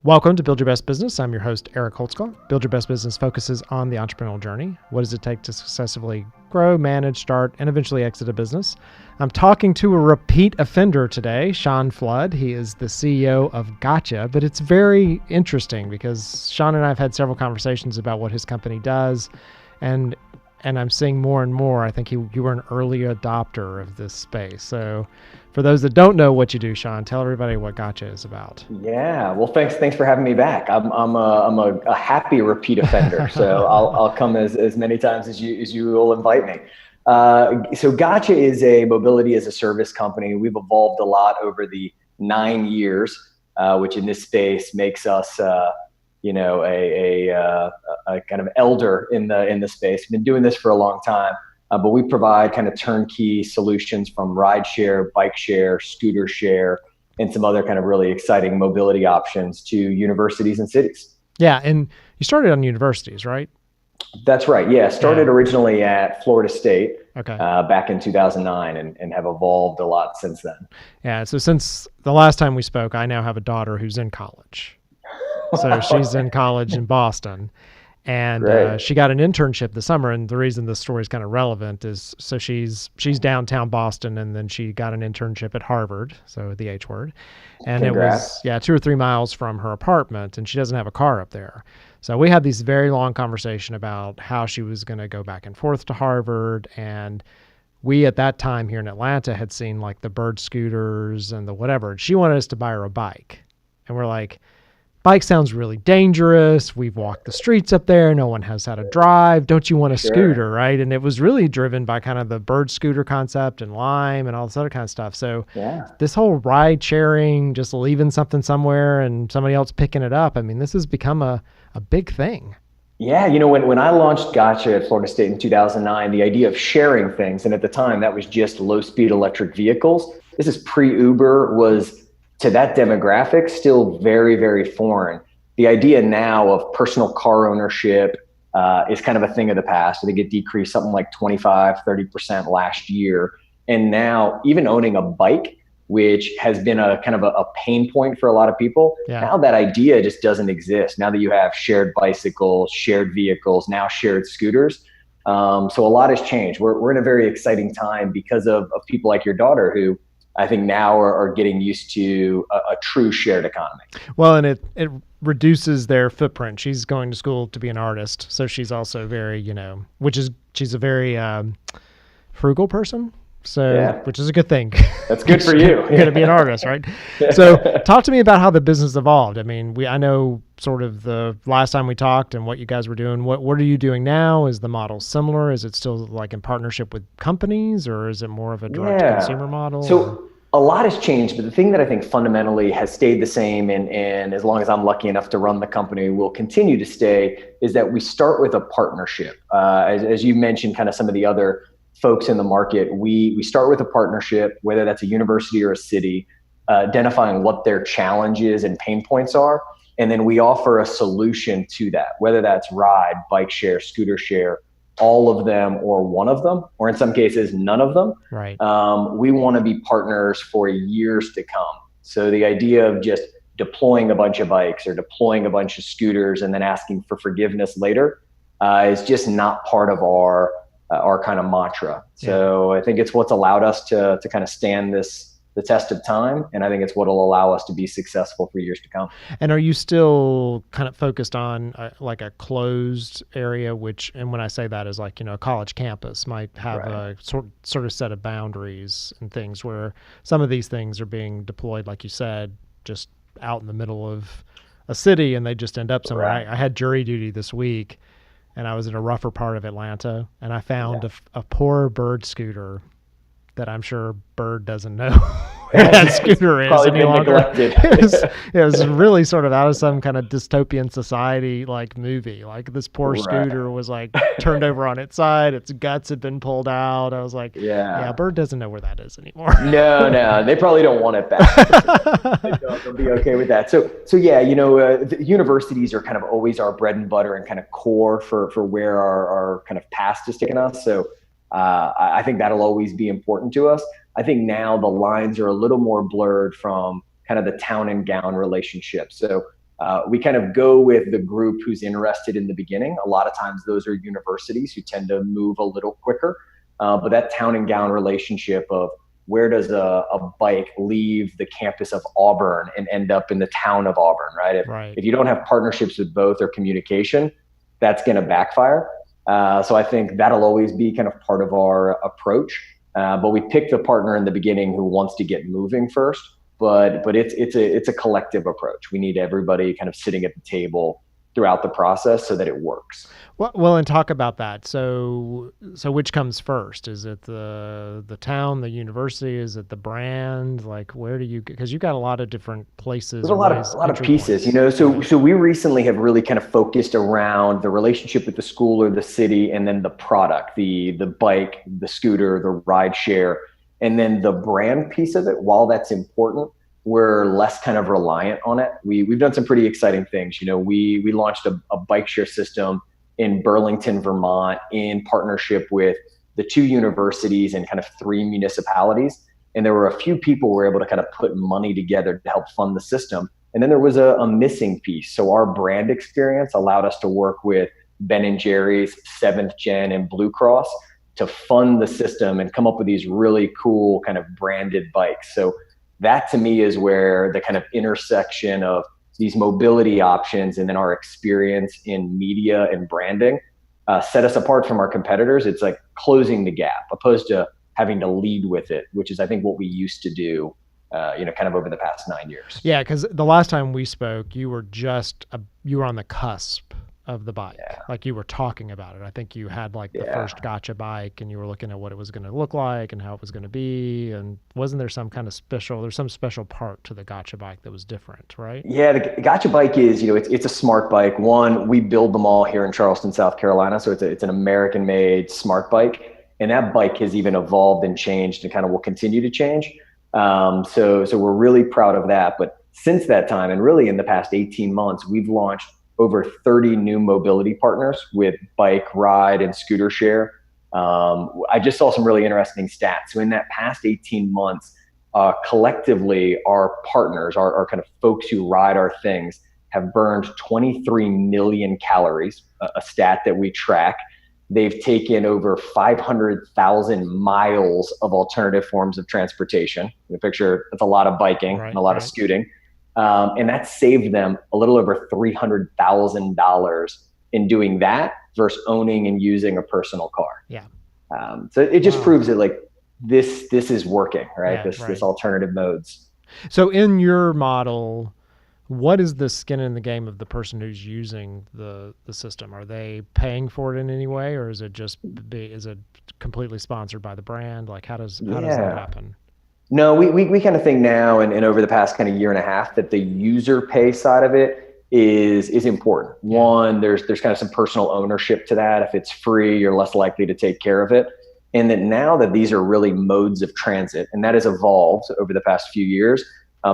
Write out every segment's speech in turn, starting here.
Welcome to Build Your Best Business. I'm your host, Eric Holtzclaw. Build Your Best Business focuses on the entrepreneurial journey. What does it take to successfully grow, manage, start, and eventually exit a business? I'm talking to a repeat offender today, Sean Flood. He is the CEO of Gotcha, but it's very interesting because Sean and I have had several conversations about what his company does, and I'm seeing more and more. I think you were an early adopter of this space. So for those that don't know what you do, Sean, tell everybody what Gotcha is about. Yeah, well, thanks for having me back. I'm a happy repeat offender, so I'll come as many times as you will invite me. So Gotcha is a mobility as a service company. We've evolved a lot over the 9 years, which in this space makes us a kind of elder in the space. We've been doing this for a long time. But we provide kind of turnkey solutions from ride share, bike share, scooter share, and some other kind of really exciting mobility options to universities and cities. Yeah, and you started on universities, right? That's right. Yeah, started originally at Florida State back in 2009 and have evolved a lot since then. Yeah, so since the last time we spoke, I now have a daughter who's in college. So she's in college in Boston. And she got an internship this summer, and the reason this story is kind of relevant is so she's downtown Boston, and then she got an internship at Harvard, so the H word, and Congrats. It was 2 or 3 miles from her apartment, and she doesn't have a car up there. So we had this very long conversation about how she was going to go back and forth to Harvard, and we at that time here in Atlanta had seen like the bird scooters and the whatever. She wanted us to buy her a bike, and we're like, bike sounds really dangerous. We've walked the streets up there. No one has how to drive. Don't you want a scooter, right? And it was really driven by kind of the bird scooter concept and Lime and all this other kind of stuff. So this whole ride sharing, just leaving something somewhere and somebody else picking it up, I mean, this has become a big thing. Yeah, when I launched Gotcha at Florida State in 2009, the idea of sharing things, and at the time that was just low-speed electric vehicles. This is pre-Uber, was to that demographic, still very, very foreign. The idea now of personal car ownership is kind of a thing of the past. I think it decreased something like 25-30% last year. And now even owning a bike, which has been a kind of a pain point for a lot of people, now that idea just doesn't exist. Now that you have shared bicycles, shared vehicles, now shared scooters. So a lot has changed. We're in a very exciting time because of people like your daughter who I think now are getting used to a true shared economy. Well, and it reduces their footprint. She's going to school to be an artist. So she's also very, she's a very frugal person. So, which is a good thing. That's good for you. You're going to be an artist, right? So talk to me about how the business evolved. I mean, I know sort of the last time we talked and what you guys were doing. What are you doing now? Is the model similar? Is it still like in partnership with companies, or is it more of a direct consumer model? So a lot has changed, but the thing that I think fundamentally has stayed the same, and as long as I'm lucky enough to run the company, will continue to stay, is that we start with a partnership. As you mentioned, kind of some of the other folks in the market, we start with a partnership, whether that's a university or a city, identifying what their challenges and pain points are. And then we offer a solution to that, whether that's ride, bike share, scooter share, all of them or one of them, or in some cases, none of them. Right. We want to be partners for years to come. So the idea of just deploying a bunch of bikes or deploying a bunch of scooters and then asking for forgiveness later is just not part of our kind of mantra. So I think it's what's allowed us to kind of stand the test of time. And I think it's what will allow us to be successful for years to come. And are you still kind of focused on like a closed area, which, and when I say that is like, a college campus might have a sort of set of boundaries and things where some of these things are being deployed, like you said, just out in the middle of a city and they just end up somewhere. I had jury duty this week and I was in a rougher part of Atlanta and I found a poor bird scooter that I'm sure Bird doesn't know that scooter is any longer. It was really sort of out of some kind of dystopian society like movie. Like this poor scooter was like turned over on its side, its guts had been pulled out. I was like, yeah, Bird doesn't know where that is anymore. No, they probably don't want it back. They'll be okay with that. So yeah, the universities are kind of always our bread and butter and kind of core for where our kind of past has taken us. So I think that'll always be important to us. I think now the lines are a little more blurred from kind of the town and gown relationship. So We kind of go with the group who's interested in the beginning. A lot of times those are universities who tend to move a little quicker. But that town and gown relationship of where does a bike leave the campus of Auburn and end up in the town of Auburn, right? If you don't have partnerships with both or communication, that's going to backfire. So I think that'll always be kind of part of our approach. But we pick the partner in the beginning who wants to get moving first. But it's a collective approach. We need everybody kind of sitting at the table throughout the process so that it works. Well, and talk about that. So which comes first? Is it the town, the university? Is it the brand? Like, where do you? Because you've got a lot of different places. There's a lot of pieces, you know. So we recently have really kind of focused around the relationship with the school or the city, and then the product, the bike, the scooter, the ride share, and then the brand piece of it. While that's important, we're less kind of reliant on it. We've done some pretty exciting things. You know, we launched a bike share system in Burlington, Vermont, in partnership with the 2 universities and kind of 3 municipalities. And there were a few people who were able to kind of put money together to help fund the system. And then there was a missing piece. So our brand experience allowed us to work with Ben & Jerry's, 7th Gen, and Blue Cross to fund the system and come up with these really cool kind of branded bikes. So that to me is where the kind of intersection of these mobility options and then our experience in media and branding set us apart from our competitors. It's like closing the gap opposed to having to lead with it, which is I think what we used to do, kind of over the past 9 years. Yeah, because the last time we spoke, you were on the cusp of the bike. Yeah. Like you were talking about it. I think you had like the first gotcha bike and you were looking at what it was going to look like and how it was going to be. And wasn't there some special part to the gotcha bike that was different, right? Yeah, the gotcha bike is, it's a smart bike. One, we build them all here in Charleston, South Carolina. So it's an American made smart bike. And that bike has even evolved and changed and kind of will continue to change. So we're really proud of that. But since that time, and really in the past 18 months, we've launched over 30 new mobility partners with bike, ride, and scooter share. I just saw some really interesting stats. So in that past 18 months, collectively, our partners, our kind of folks who ride our things, have burned 23 million calories, a stat that we track. They've taken over 500,000 miles of alternative forms of transportation. You picture that's a lot of biking and a lot of scooting. And that saved them a little over $300,000 in doing that versus owning and using a personal car. Yeah. So it just proves that like this is working, right? Yeah, this alternative modes. So in your model, what is the skin in the game of the person who's using the system? Are they paying for it in any way, or is it completely sponsored by the brand? Like how does that happen? No, we kind of think now and over the past kind of year and a half that the user pay side of it is important. One, there's kind of some personal ownership to that. If it's free, you're less likely to take care of it. And that now that these are really modes of transit, and that has evolved over the past few years,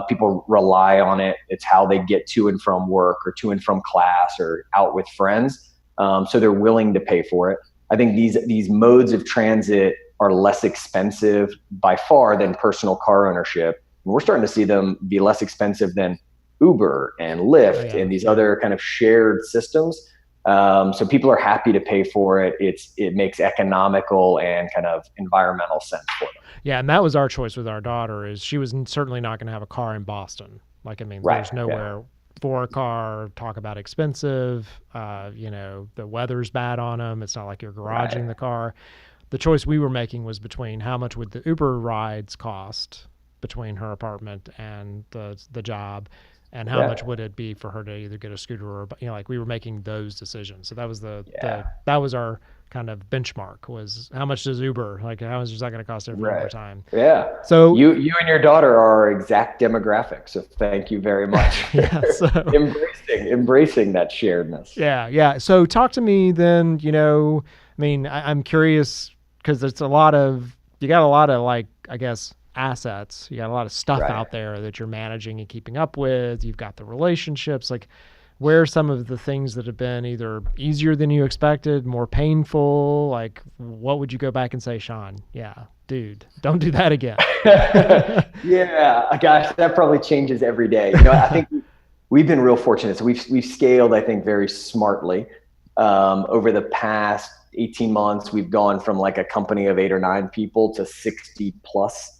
people rely on it. It's how they get to and from work or to and from class or out with friends. So they're willing to pay for it. I think these modes of transit are less expensive by far than personal car ownership. And we're starting to see them be less expensive than Uber and Lyft and these other kind of shared systems. So people are happy to pay for it. It makes economical and kind of environmental sense for them. Yeah, and that was our choice with our daughter. Is she was certainly not going to have a car in Boston. Like, I mean, there's nowhere for a car. Talk about expensive. The weather's bad on them. It's not like you're garaging the car. The choice we were making was between how much would the Uber rides cost between her apartment and the job, and how much would it be for her to either get a scooter or, like we were making those decisions. So that was that was our kind of benchmark, was how much does Uber, like how much is that going to cost over time? Yeah. So you and your daughter are our exact demographic. So thank you very much. So embracing that sharedness. Yeah. So talk to me then, I'm curious, because you got a lot of like, I guess, assets. You got a lot of stuff out there that you're managing and keeping up with. You've got the relationships. Like, where are some of the things that have been either easier than you expected, more painful? Like, what would you go back and say, Sean? Yeah, dude, don't do that again. Yeah, gosh, that probably changes every day. I think we've been real fortunate. So we've scaled, I think, very smartly. Over the past 18 months, we've gone from like a company of 8 or 9 people to 60 plus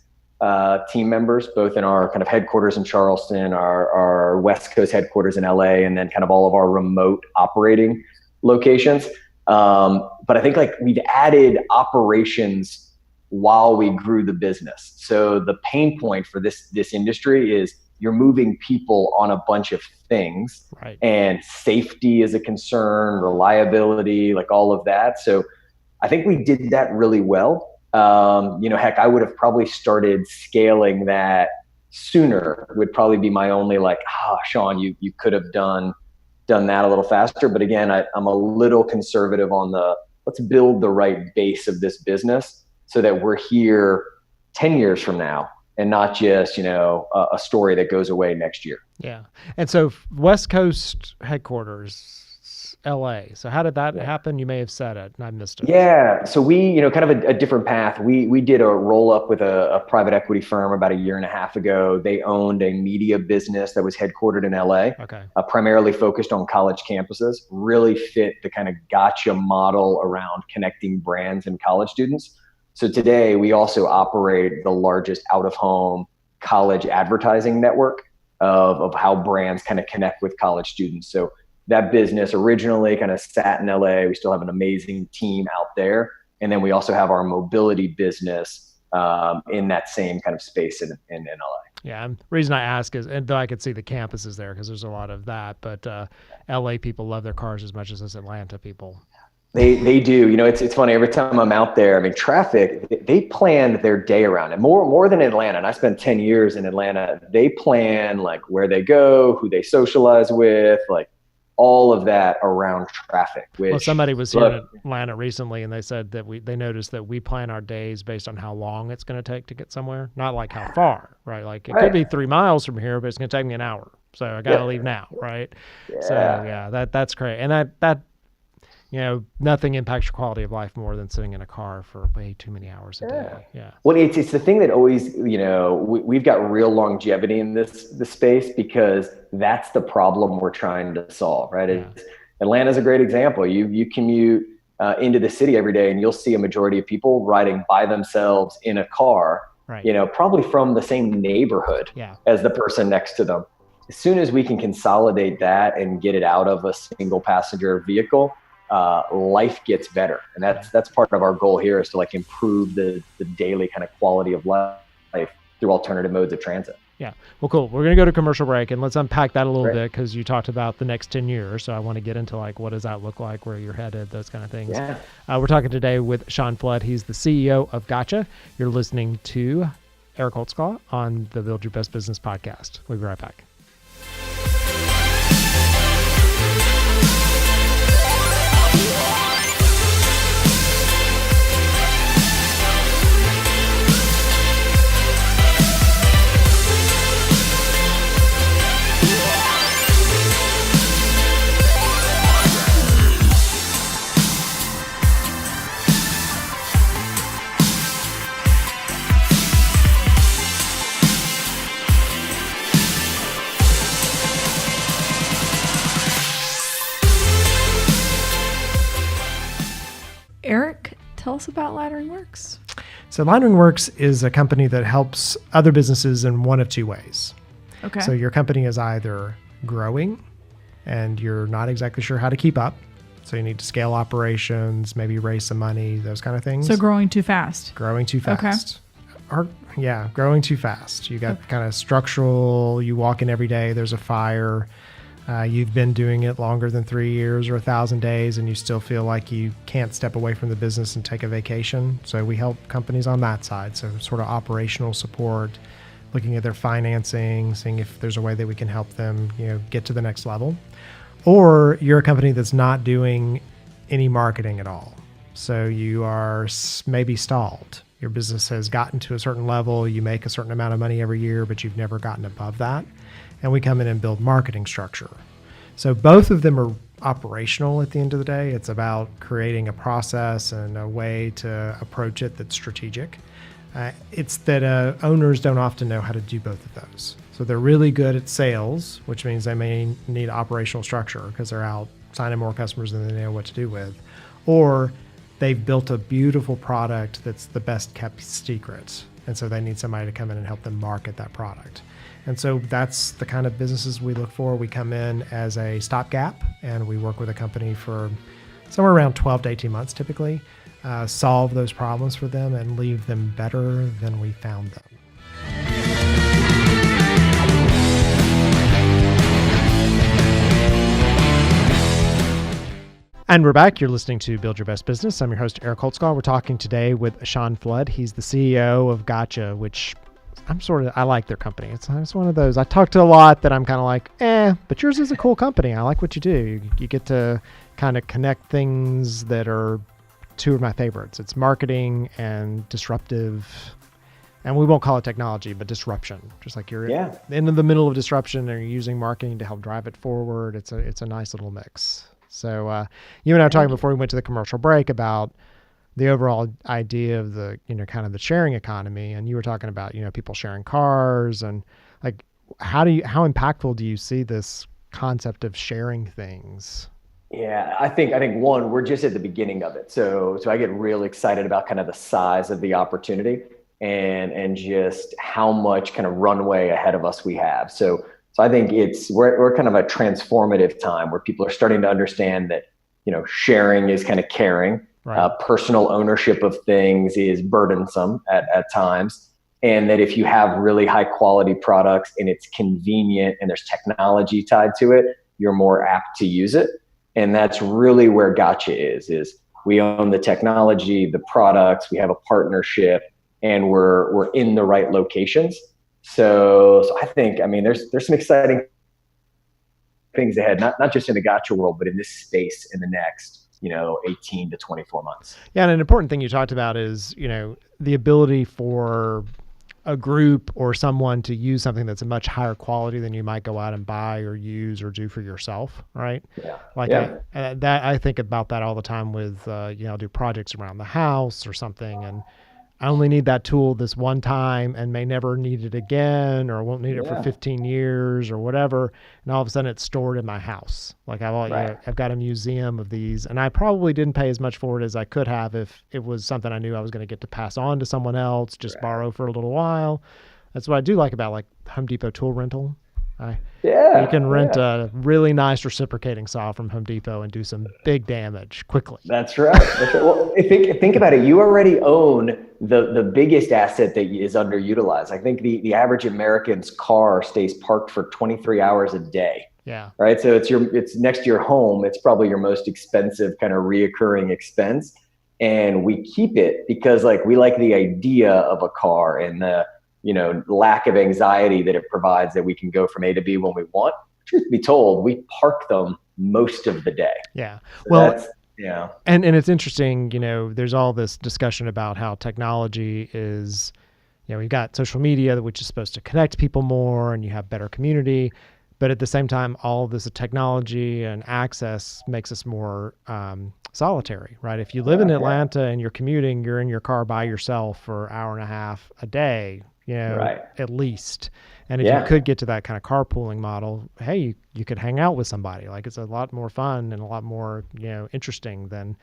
team members, both in our kind of headquarters in Charleston, our West Coast headquarters in LA, and then kind of all of our remote operating locations. But I think like we've added operations while we grew the business. So the pain point for this industry is you're moving people on a bunch of things, right, and safety is a concern, reliability, like all of that. So I think we did that really well. Heck, I would have probably started scaling that sooner, would probably be my only like, Sean, you could have done that a little faster. But again, I'm a little conservative on let's build the right base of this business so that we're here 10 years from now and not just, a story that goes away next year. Yeah. And so West Coast headquarters, LA. So how did that happen? You may have said it and I missed it. Yeah. So we, kind of a different path. We did a roll up with a private equity firm about 1.5 years ago. They owned a media business that was headquartered in LA, primarily focused on college campuses, really fit the kind of gotcha model around connecting brands and college students. So today we also operate the largest out-of-home college advertising network of how brands kind of connect with college students. So that business originally kind of sat in LA. We still have an amazing team out there. And then we also have our mobility business in that same kind of space in LA. Yeah. And the reason I ask is, and though I could see the campuses there because there's a lot of that, but LA people love their cars as much as us Atlanta people. They do. It's funny. Every time I'm out there, I mean, traffic, they planned their day around it more than Atlanta. And I spent 10 years in Atlanta. They plan like where they go, who they socialize with, like all of that around traffic. Well, somebody was here in Atlanta recently and they said that they noticed that we plan our days based on how long it's going to take to get somewhere, not like how far, right? Like it could be 3 miles from here, but it's going to take me an hour. So I got to leave now. Right. Yeah. So yeah, that's great. And that, nothing impacts your quality of life more than sitting in a car for way too many hours a day. Yeah. Well, it's the thing that always, we've got real longevity in this space because that's the problem we're trying to solve, right? Yeah. Atlanta's a great example. You commute into the city every day and you'll see a majority of people riding by themselves in a car, right, probably from the same neighborhood as the person next to them. As soon as we can consolidate that and get it out of a single passenger vehicle, life gets better. And that's part of our goal here is to like improve the daily kind of quality of life through alternative modes of transit. Yeah. Well, cool. We're going to go to commercial break and let's unpack that a little bit because you talked about the next 10 years. So I want to get into like, what does that look like, where you're headed, those kind of things. Yeah. We're talking today with Sean Flood. He's the CEO of Gotcha. You're listening to Eric Holtzclaw on the Build Your Best Business podcast. We'll be right back. Eric, tell us about Laddering Works. So Laddering Works is a company that helps other businesses in one of two ways. Okay. So your company is either growing and you're not exactly sure how to keep up. So you need to scale operations, maybe raise some money, those kind of things. So growing too fast. Growing too fast. Okay. Growing too fast. You got kind of structural, you walk in every day, there's a fire. You've been doing it longer than 3 years or 1,000 days, and you still feel like you can't step away from the business and take a vacation. So we help companies on that side. So sort of operational support, looking at their financing, seeing if there's a way that we can help them, get to the next level. Or you're a company that's not doing any marketing at all. So you are maybe stalled. Your business has gotten to a certain level. You make a certain amount of money every year, but you've never gotten above that. And we come in and build marketing structure. So both of them are operational at the end of the day. It's about creating a process and a way to approach it that's strategic. It's that owners don't often know how to do both of those. So they're really good at sales, which means they may need operational structure because they're out signing more customers than they know what to do with. Or they've built a beautiful product that's the best kept secret. And so they need somebody to come in and help them market that product. And so that's the kind of businesses we look for. We come in as a stopgap and we work with a company for somewhere around 12 to 18 months typically, solve those problems for them and leave them better than we found them. And we're back. You're listening to Build Your Best Business. I'm your host, Eric Holtzgall. We're talking today with Sean Flood. He's the CEO of Gotcha, which I like their company. It's one of those. I talk to a lot that I'm kind of like, but yours is a cool company. I like what you do. You get to kind of connect things that are two of my favorites. It's marketing and disruptive. And we won't call it technology, but disruption. Just like you're in the middle of disruption and you're using marketing to help drive it forward. It's a nice little mix. So you and I were talking before we went to the commercial break about the overall idea of the, kind of the sharing economy. And you were talking about, people sharing cars and like, how impactful do you see this concept of sharing things? Yeah, I think one, we're just at the beginning of it. So I get really excited about kind of the size of the opportunity and just how much kind of runway ahead of us we have. So I think we're kind of a transformative time where people are starting to understand that, sharing is kind of caring. Right. Personal ownership of things is burdensome at times. And that if you have really high quality products and it's convenient and there's technology tied to it, you're more apt to use it. And that's really where Gotcha is we own the technology, the products, we have a partnership, and we're in the right locations. So I think, there's some exciting things ahead, not just in the Gotcha world, but in this space in the next, 18 to 24 months. Yeah. And an important thing you talked about is, the ability for a group or someone to use something that's a much higher quality than you might go out and buy or use or do for yourself. Right. Yeah. I think about that all the time with, I'll do projects around the house or something. And I only need that tool this one time and may never need it again or won't need it for 15 years or whatever. And all of a sudden it's stored in my house. Like I've got a museum of these and I probably didn't pay as much for it as I could have if it was something I knew I was going to get to pass on to someone else, just borrow for a little while. That's what I do like about like Home Depot tool rental. You can rent a really nice reciprocating saw from Home Depot and do some big damage quickly. That's right. Well, think about it. You already own the biggest asset that is underutilized. I think the average American's car stays parked for 23 hours a day. Yeah. Right. So it's next to your home. It's probably your most expensive kind of reoccurring expense. And we keep it because we like the idea of a car and the lack of anxiety that it provides that we can go from A to B when we want. Truth be told, we park them most of the day. Yeah. So And it's interesting, there's all this discussion about how technology is, we've got social media, which is supposed to connect people more and you have better community. But at the same time, all of this technology and access makes us more solitary, right? If you live in Atlanta and you're commuting, you're in your car by yourself for an hour and a half a day, at least. And if you could get to that kind of carpooling model, hey, you could hang out with somebody. Like it's a lot more fun and a lot more, interesting than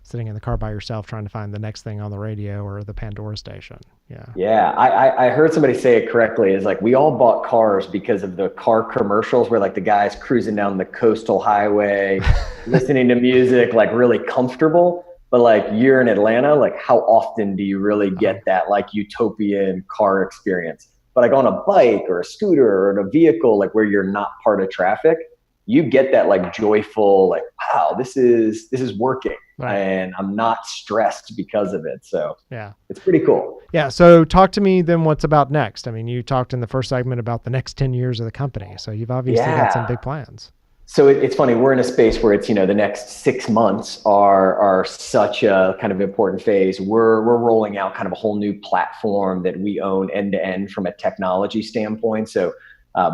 sitting in the car by yourself trying to find the next thing on the radio or the Pandora station. Yeah. Yeah. I heard somebody say it correctly is we all bought cars because of the car commercials where the guys cruising down the coastal highway, listening to music, really comfortable. But you're in Atlanta, how often do you really get that utopian car experience? But on a bike or a scooter or in a vehicle, where you're not part of traffic, you get that joyful, wow, this is working. Right. And I'm not stressed because of it. So it's pretty cool. Yeah. So talk to me then what's about next? You talked in the first segment about the next 10 years of the company. So you've obviously got some big plans. So it's funny, we're in a space where it's, the next 6 months are such a kind of important phase. We're rolling out kind of a whole new platform that we own end to end from a technology standpoint. So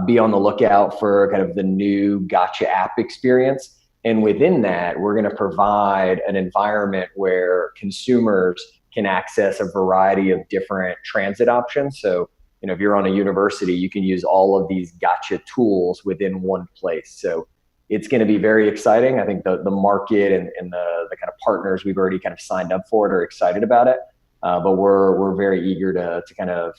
be on the lookout for kind of the new Gotcha app experience. And within that, we're going to provide an environment where consumers can access a variety of different transit options. So if you're on a university, you can use all of these gotcha tools within one place. So it's going to be very exciting. I think the market and the kind of partners we've already kind of signed up for it are excited about it. But we're very eager to kind of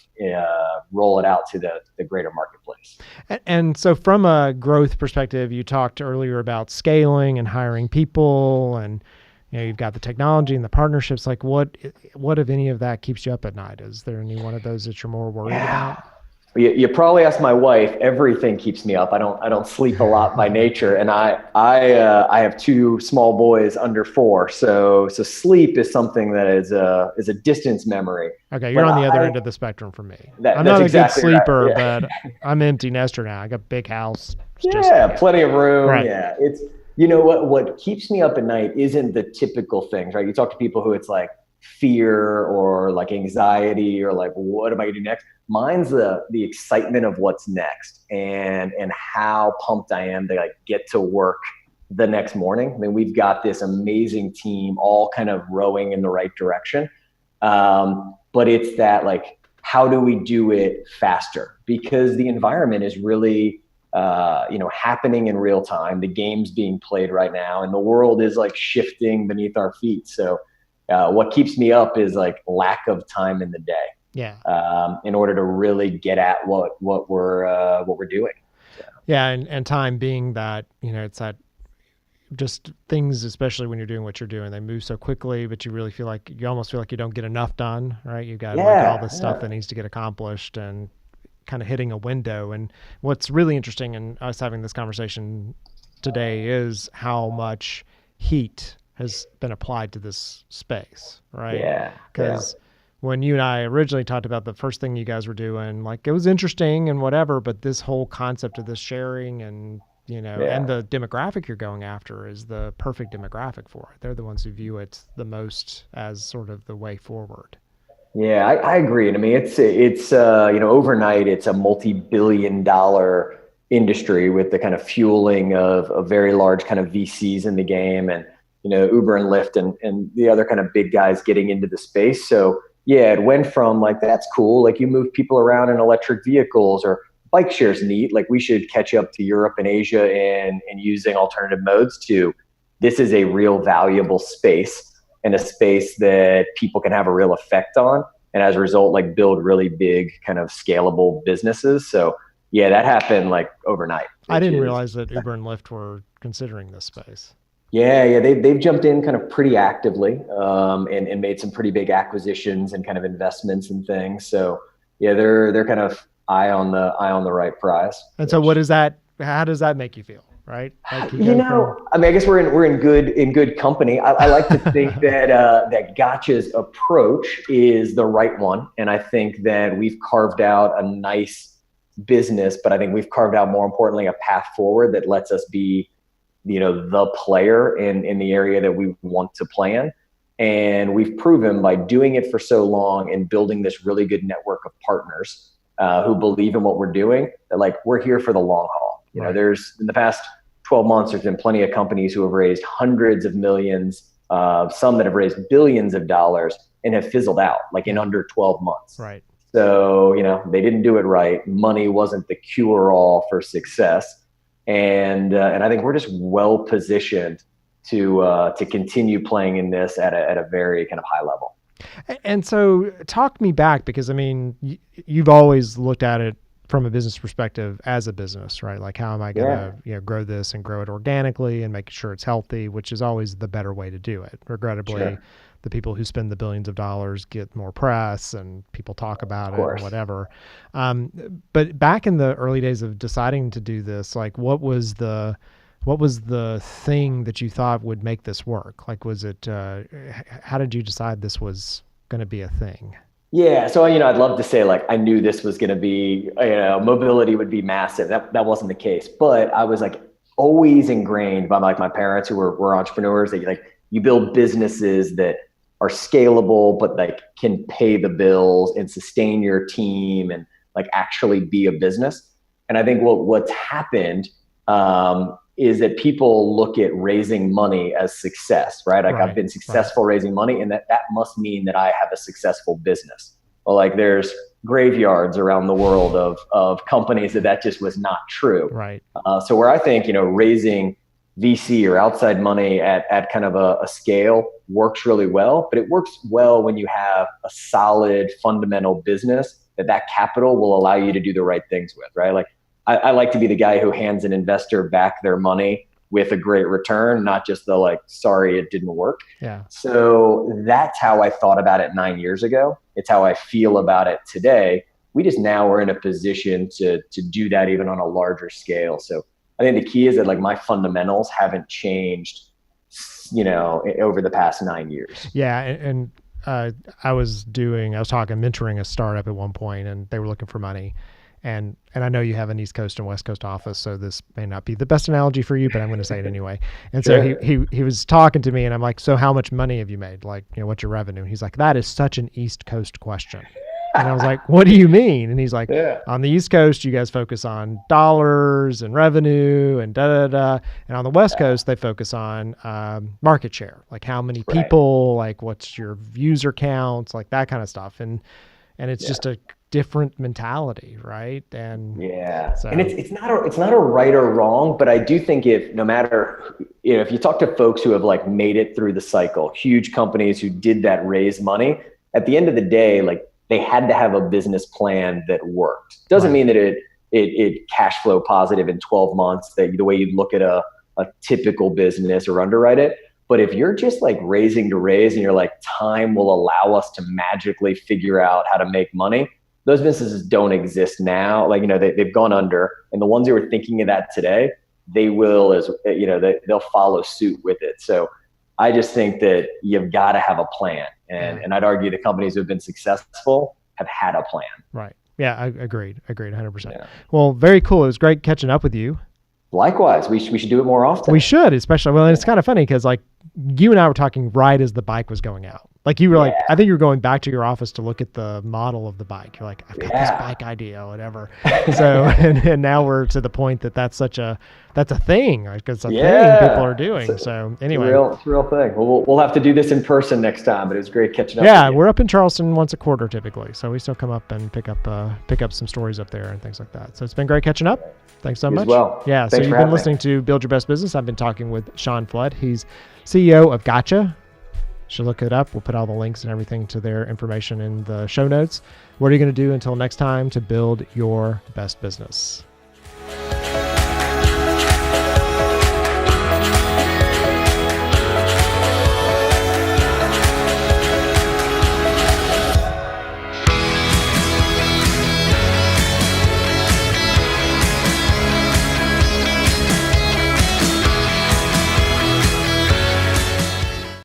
roll it out to the greater marketplace. And so from a growth perspective, you talked earlier about scaling and hiring people, and you've got the technology and the partnerships. Like what if any of that keeps you up at night? Is there any one of those that you're more worried about? You probably asked my wife. Everything keeps me up. I don't sleep a lot by nature, and I have two small boys under 4, so sleep is something that is a distance memory. Okay, you're on the other end of the spectrum for me. I'm that's not exactly a good sleeper, right. Yeah. but I'm empty nester now. I got a big house. Plenty of room. Right. Yeah, it's what keeps me up at night isn't the typical things, right? You talk to people who it's like fear or like anxiety or like what am I gonna do next? Mine's the excitement of what's next and how pumped I am to like get to work the next morning. I mean, we've got this amazing team all kind of rowing in the right direction. But it's that like, how do we do it faster? Because the environment is really, happening in real time. The game's being played right now and the world is like shifting beneath our feet. So what keeps me up is like lack of time in the day. Yeah. In order to really get at what we're doing. So. Yeah, and time being that, it's that just things, especially when you're doing what you're doing, they move so quickly, but you almost feel like you don't get enough done, right? You got all this stuff that needs to get accomplished and kind of hitting a window. And what's really interesting in us having this conversation today is how much heat has been applied to this space, right? Yeah. Because when you and I originally talked about the first thing you guys were doing, like it was interesting and whatever, but this whole concept of this sharing and, and the demographic you're going after is the perfect demographic for it. They're the ones who view it the most as sort of the way forward. Yeah, I agree. And I mean, it's overnight, it's a multi-billion-dollar industry with the kind of fueling of a very large kind of VCs in the game and, Uber and Lyft and the other kind of big guys getting into the space. So yeah, it went from like, that's cool. Like you move people around in electric vehicles or bike shares neat. Like we should catch up to Europe and Asia and using alternative modes to this is a real valuable space and a space that people can have a real effect on. And as a result, like build really big kind of scalable businesses. So yeah, that happened like overnight. I didn't realize that Uber and Lyft were considering this space. Yeah, they've jumped in kind of pretty actively and made some pretty big acquisitions and kind of investments and things. So yeah, they're kind of eye on the right prize. And so what is that? How does that make you feel? Right? Like I guess we're in good company. I like to think that Gotcha's approach is the right one, and I think that we've carved out a nice business, but I think we've carved out more importantly a path forward that lets us be the player in the area that we want to play in. And we've proven by doing it for so long and building this really good network of partners who believe in what we're doing, that like we're here for the long haul. There's in the past 12 months, there's been plenty of companies who have raised hundreds of millions, some that have raised billions of dollars and have fizzled out like in under 12 months. Right. So, they didn't do it right. Money wasn't the cure all for success. And I think we're just well positioned to continue playing in this at a very kind of high level. And so talk me back, because I mean, you've always looked at it from a business perspective as a business, right? Like how am I going to grow this and grow it organically and make sure it's healthy, which is always the better way to do it. Regrettably, the people who spend the billions of dollars get more press and people talk about it and whatever. But back in the early days of deciding to do this, like what was the thing that you thought would make this work? Like, was it, how did you decide this was going to be a thing? Yeah. So, I'd love to say like, I knew this was going to be, mobility would be massive. That wasn't the case, but I was like always ingrained by like my parents who were entrepreneurs that you build businesses that are scalable, but like can pay the bills and sustain your team and like actually be a business. And I think what's happened, is that people look at raising money as success, right? Like I've been successful raising money, and that must mean that I have a successful business. Well, like there's graveyards around the world of companies that just was not true. Right. So where I think, raising VC or outside money at kind of a scale works really well, but it works well when you have a solid fundamental business that capital will allow you to do the right things with, right? Like I like to be the guy who hands an investor back their money with a great return, not just the like, sorry, it didn't work. Yeah. So that's how I thought about it 9 years ago. It's how I feel about it today. We just now are in a position to do that even on a larger scale. So I think the key is that like my fundamentals haven't changed, over the past 9 years. Yeah. And I was mentoring a startup at one point, and they were looking for money. And I know you have an East Coast and West Coast office, so this may not be the best analogy for you, but I'm going to say it anyway. And so he was talking to me, and I'm like, so how much money have you made? Like, what's your revenue? And he's like, that is such an East Coast question. And I was like, what do you mean? And he's like, on the East Coast, you guys focus on dollars and revenue and da-da-da. And on the West Coast, they focus on market share, like how many people, like what's your user counts, like that kind of stuff. And it's just a different mentality, right? And so. And it's not a right or wrong, but I do think if you talk to folks who have like made it through the cycle, huge companies who did that raise money, at the end of the day, like they had to have a business plan that worked. Doesn't mean that it cash flow positive in 12 months, that the way you look at a typical business or underwrite it. But if you're just like raising to raise and you're like, time will allow us to magically figure out how to make money, those businesses don't exist now. Like, they've gone under, and the ones who are thinking of that today, they will, they'll follow suit with it. So I just think that you've got to have a plan. And I'd argue the companies who have been successful have had a plan. Right. Yeah, I agreed 100%. Yeah. Well, very cool. It was great catching up with you. Likewise, we should do it more often. We should, especially, and it's kind of funny because like you and I were talking right as the bike was going out. Like you were like, I think you were going back to your office to look at the model of the bike. You're like, I've got this bike idea or whatever. So, and now we're to the point that's a thing. Like it's a thing people are doing. So anyway. It's a real thing. We'll have to do this in person next time, but it was great catching up. Yeah. We're up in Charleston once a quarter typically. So we still come up and pick up some stories up there and things like that. So it's been great catching up. Thanks so much. Well. Yeah. So you've been listening to Build Your Best Business. I've been talking with Sean Flood. He's CEO of Gotcha. Should look it up. We'll put all the links and everything to their information in the show notes. What are you going to do until next time to build your best business?